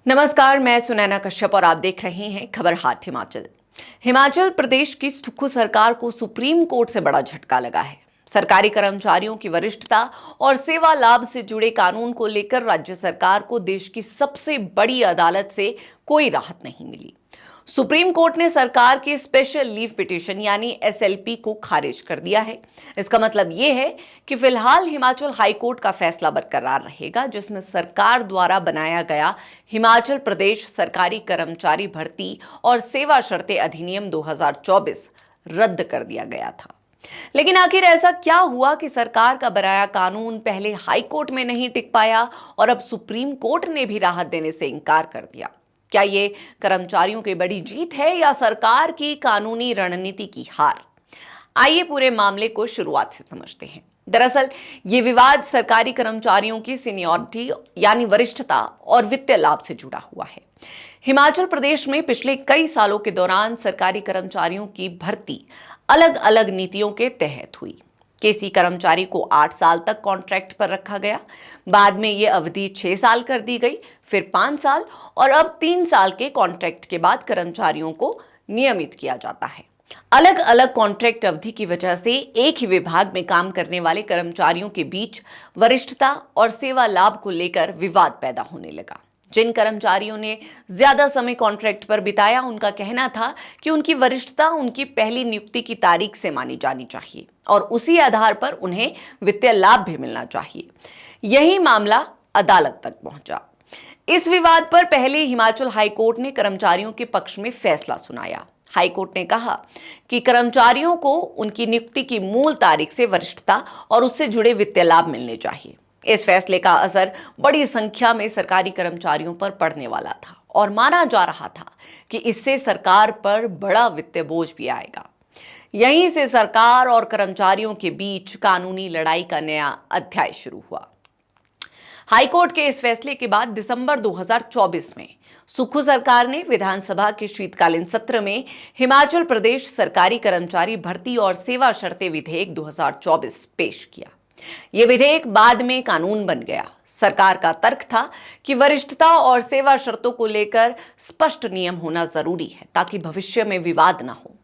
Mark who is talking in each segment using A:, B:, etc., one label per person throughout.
A: नमस्कार, मैं सुनैना कश्यप और आप देख रहे हैं खबर हाट हिमाचल। हिमाचल प्रदेश की सुक्खू सरकार को सुप्रीम कोर्ट से बड़ा झटका लगा है। सरकारी कर्मचारियों की वरिष्ठता और सेवा लाभ से जुड़े कानून को लेकर राज्य सरकार को देश की सबसे बड़ी अदालत से कोई राहत नहीं मिली। सुप्रीम कोर्ट ने सरकार की स्पेशल लीव पिटीशन यानी एसएलपी को खारिज कर दिया है। इसका मतलब यह है कि फिलहाल हिमाचल हाई कोर्ट का फैसला बरकरार रहेगा, जिसमें सरकार द्वारा बनाया गया हिमाचल प्रदेश सरकारी कर्मचारी भर्ती और सेवा शर्तें अधिनियम 2024 रद्द कर दिया गया था। लेकिन आखिर ऐसा क्या हुआ कि सरकार का बनाया कानून पहले हाई कोर्ट में नहीं टिक पाया और अब सुप्रीम कोर्ट ने भी राहत देने से इनकार कर दिया? क्या ये कर्मचारियों की बड़ी जीत है या सरकार की कानूनी रणनीति की हार? आइए पूरे मामले को शुरुआत से समझते हैं। दरअसल ये विवाद सरकारी कर्मचारियों की सीनियरिटी यानी वरिष्ठता और वित्तीय लाभ से जुड़ा हुआ है। हिमाचल प्रदेश में पिछले कई सालों के दौरान सरकारी कर्मचारियों की भर्ती अलग अलग नीतियों के तहत हुई। किसी कर्मचारी को 8 साल तक कॉन्ट्रैक्ट पर रखा गया, बाद में ये अवधि 6 साल कर दी गई, फिर 5 साल और अब 3 साल के कॉन्ट्रैक्ट के बाद कर्मचारियों को नियमित किया जाता है। अलग अलग कॉन्ट्रैक्ट अवधि की वजह से एक ही विभाग में काम करने वाले कर्मचारियों के बीच वरिष्ठता और सेवा लाभ को लेकर विवाद पैदा होने लगा। जिन कर्मचारियों ने ज्यादा समय कॉन्ट्रैक्ट पर बिताया, उनका कहना था कि उनकी वरिष्ठता उनकी पहली नियुक्ति की तारीख से मानी जानी चाहिए और उसी आधार पर उन्हें वित्तीय लाभ भी मिलना चाहिए। यही मामला अदालत तक पहुंचा। इस विवाद पर पहले हिमाचल हाई कोर्ट ने कर्मचारियों के पक्ष में फैसला सुनाया। हाई कोर्ट ने कहा कि कर्मचारियों को उनकी नियुक्ति की मूल तारीख से वरिष्ठता और उससे जुड़े वित्तीय लाभ मिलने चाहिए। इस फैसले का असर बड़ी संख्या में सरकारी कर्मचारियों पर पड़ने वाला था और माना जा रहा था कि इससे सरकार पर बड़ा वित्तीय बोझ भी आएगा। यहीं से सरकार और कर्मचारियों के बीच कानूनी लड़ाई का नया अध्याय शुरू हुआ। हाईकोर्ट के इस फैसले के बाद दिसंबर 2024 में सुक्खू सरकार ने विधानसभा के शीतकालीन सत्र में हिमाचल प्रदेश सरकारी कर्मचारी भर्ती और सेवा शर्तें विधेयक 2024 पेश किया। यह विधेयक बाद में कानून बन गया। सरकार का तर्क था कि वरिष्ठता और सेवा शर्तों को लेकर स्पष्ट नियम होना जरूरी है ताकि भविष्य में विवाद ना हो।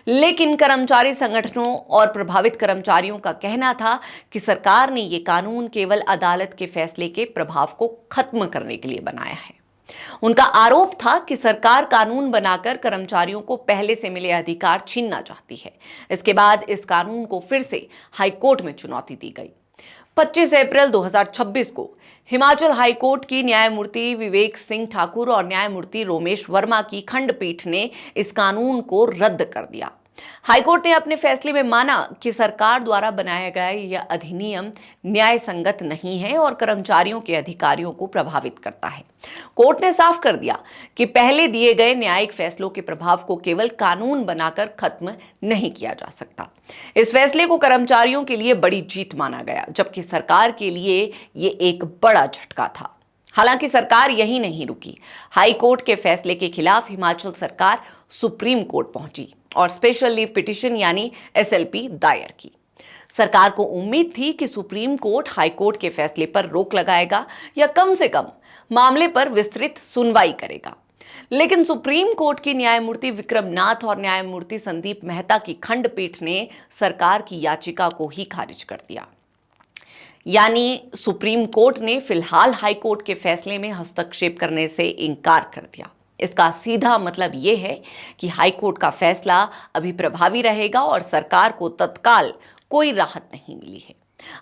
A: लेकिन कर्मचारी संगठनों और प्रभावित कर्मचारियों का कहना था कि सरकार ने यह कानून केवल अदालत के फैसले के प्रभाव को खत्म करने के लिए बनाया है। उनका आरोप था कि सरकार कानून बनाकर कर्मचारियों को पहले से मिले अधिकार छीनना चाहती है। इसके बाद इस कानून को फिर से हाईकोर्ट में चुनौती दी गई। 25 अप्रैल 2026 को हिमाचल हाईकोर्ट की न्यायमूर्ति विवेक सिंह ठाकुर और न्यायमूर्ति रोमेश वर्मा की खंडपीठ ने इस कानून को रद्द कर दिया। हाईकोर्ट ने अपने फैसले में माना कि सरकार द्वारा बनाया गया यह अधिनियम न्याय संगत नहीं है और कर्मचारियों के अधिकारों को प्रभावित करता है। कोर्ट ने साफ कर दिया कि पहले दिए गए न्यायिक फैसलों के प्रभाव को केवल कानून बनाकर खत्म नहीं किया जा सकता। इस फैसले को कर्मचारियों के लिए बड़ी जीत माना गया, जबकि सरकार के लिए ये एक बड़ा झटका था। हालांकि सरकार यही नहीं रुकी। हाई कोर्ट के फैसले के खिलाफ हिमाचल सरकार सुप्रीम कोर्ट पहुंची और स्पेशल लीव पिटीशन यानी एसएलपी दायर की। सरकार को उम्मीद थी कि सुप्रीम कोर्ट हाई कोर्ट के फैसले पर रोक लगाएगा या कम से कम मामले पर विस्तृत सुनवाई करेगा। लेकिन सुप्रीम कोर्ट की न्यायमूर्ति विक्रम नाथ और न्यायमूर्ति संदीप मेहता की खंडपीठ ने सरकार की याचिका को ही खारिज कर दिया। यानी सुप्रीम कोर्ट ने फिलहाल हाई कोर्ट के फैसले में हस्तक्षेप करने से इनकार कर दिया। इसका सीधा मतलब यह है कि हाई कोर्ट का फैसला अभी प्रभावी रहेगा और सरकार को तत्काल कोई राहत नहीं मिली है।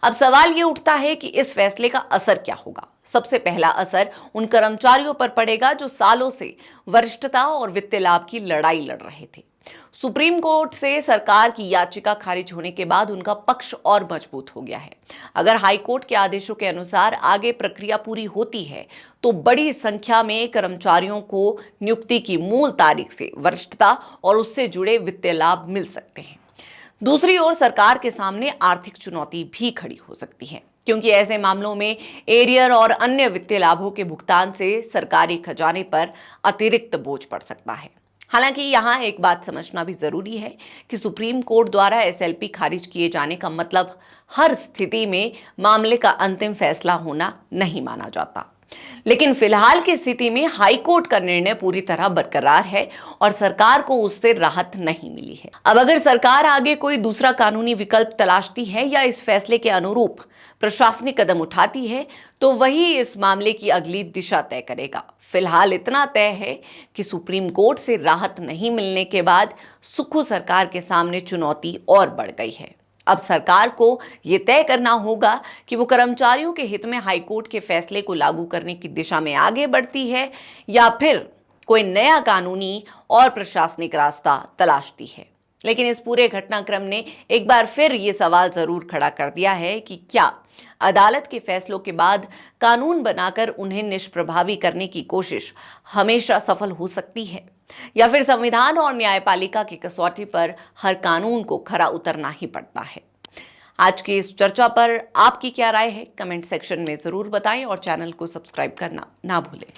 A: अब सवाल ये उठता है कि इस फैसले का असर क्या होगा। सबसे पहला असर उन कर्मचारियों पर पड़ेगा जो सालों से वरिष्ठता और वित्तीय लाभ की लड़ाई लड़ रहे थे। सुप्रीम कोर्ट से सरकार की याचिका खारिज होने के बाद उनका पक्ष और मजबूत हो गया है। अगर हाई कोर्ट के आदेशों के अनुसार आगे प्रक्रिया पूरी होती है तो बड़ी संख्या में कर्मचारियों को नियुक्ति की मूल तारीख से वरिष्ठता और उससे जुड़े वित्तीय लाभ मिल सकते हैं। दूसरी ओर सरकार के सामने आर्थिक चुनौती भी खड़ी हो सकती है, क्योंकि ऐसे मामलों में एरियर और अन्य वित्तीय लाभों के भुगतान से सरकारी खजाने पर अतिरिक्त बोझ पड़ सकता है। हालांकि यहाँ एक बात समझना भी जरूरी है कि सुप्रीम कोर्ट द्वारा एसएलपी खारिज किए जाने का मतलब हर स्थिति में मामले का अंतिम फैसला होना नहीं माना जाता। लेकिन फिलहाल की स्थिति में हाईकोर्ट का निर्णय पूरी तरह बरकरार है और सरकार को उससे राहत नहीं मिली है। अब अगर सरकार आगे कोई दूसरा कानूनी विकल्प तलाशती है या इस फैसले के अनुरूप प्रशासनिक कदम उठाती है तो वही इस मामले की अगली दिशा तय करेगा। फिलहाल इतना तय है कि सुप्रीम कोर्ट से राहत नहीं मिलने के बाद सुक्खू सरकार के सामने चुनौती और बढ़ गई है। अब सरकार को यह तय करना होगा कि वो कर्मचारियों के हित में हाईकोर्ट के फैसले को लागू करने की दिशा में आगे बढ़ती है या फिर कोई नया कानूनी और प्रशासनिक रास्ता तलाशती है। लेकिन इस पूरे घटनाक्रम ने एक बार फिर ये सवाल जरूर खड़ा कर दिया है कि क्या अदालत के फैसलों के बाद कानून बनाकर उन्हें निष्प्रभावी करने की कोशिश हमेशा सफल हो सकती है या फिर संविधान और न्यायपालिका की कसौटी पर हर कानून को खरा उतरना ही पड़ता है। आज की इस चर्चा पर आपकी क्या राय है, कमेंट सेक्शन में जरूर बताएं और चैनल को सब्सक्राइब करना ना भूलें।